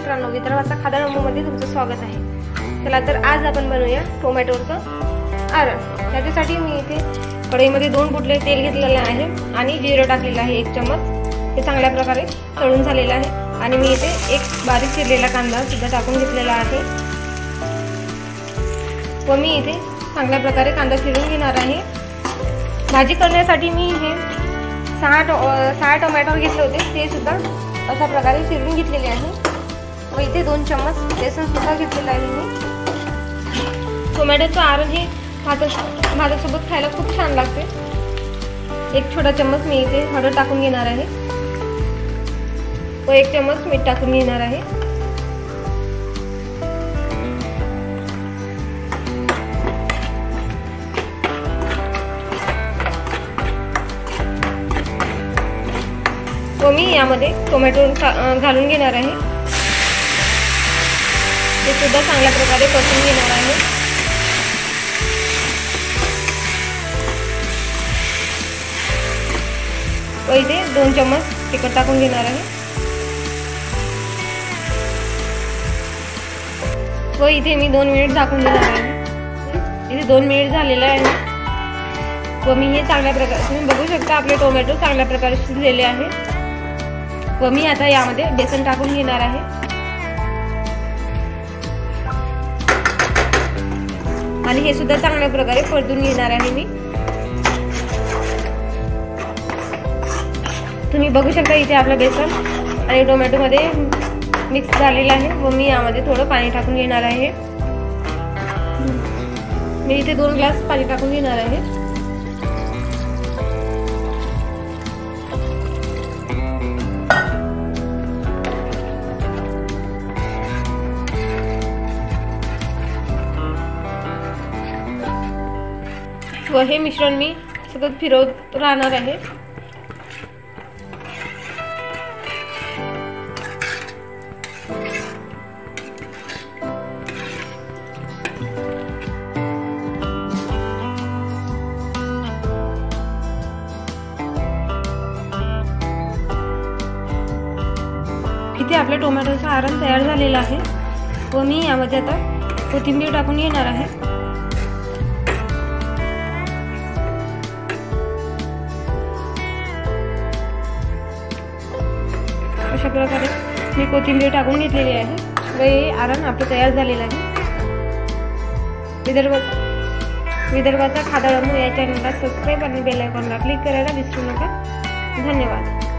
मित्रांनो, विदर्भाचा खादाडंबूमध्ये तुमचं स्वागत आहे। चला तर आज आपण बनवूया टोमॅटोचं आरण। त्याच्यासाठी मी इथे कढईमध्ये 2 बुटले तेल घेतलेले आहे आणि जिरं टाकलेलं आहे 1 चमच। हे चांगल्या प्रकारे तळून झालेलं आहे आणि मी इथे एक बारीक चिरलेला कांदा सुद्धा टाकून घेतलेला आहे व मी इथे चांगल्या प्रकारे कांदा चिरून घेणार आहे। भाजी करण्यासाठी मी हे 6 टोमॅटो घेतले होते, ते सुद्धा अशा प्रकारे चिरून घेतलेले आहे व इथे 2 चम्मच बेसन सुद्धा घेतलेलं आहे मी। टोमॅटोचं आरण हे भातासोबत खायला खूप छान लागते। 1 छोटा चम्मच मी इथे हळद टाकून घेणार आहे व 1 चम्मच मीठ टाकून घेणार आहे। व मी यामध्ये टोमॅटो घालून घेणार आहे, ते सुद्धा चांगल्या प्रकारे परतून घेणार आहे। व इथे 2 चम्मच तिखट टाकून घेणार आहे व इथे मी 2 मिनिट झाकून घेणार आहे। इथे 2 मिनिट झालेले आहे व मी हे चांगल्या प्रकारे तुम्ही बघू शकता आपले टोमॅटो चांगल्या प्रकारे शिजलेले आहे व मी आता यामध्ये बेसन टाकून घेणार आहे आणि हे सुद्धा चांगल्या प्रकारे परतून घेणार आहे मी। तुम्ही बघू शकता इथे आपलं बेसन आणि टोमॅटो मध्ये मिक्स झालेलं आहे व मी यामध्ये थोडं पाणी टाकून घेणार आहे। मी इथे 2 ग्लास पाणी टाकून घेणार आहे। व हे मिश्रण मी सतत फिरवत राहणार आहे। इथे आपल्या टोमॅटोचं आरण तयार झालेलं आहे व मी यामध्ये आता कोथिंबीर टाकून घेणार आहे। अशा प्रकारे मी कोथिंबीर टाकून घेतलेली आहे व हे आरण आपलं तयार झालेलं आहे। विदर्भाचा खादाडंबू या चॅनलला सबस्क्राईब आणि बेल आयकॉनला क्लिक करायला विसरू नका। धन्यवाद।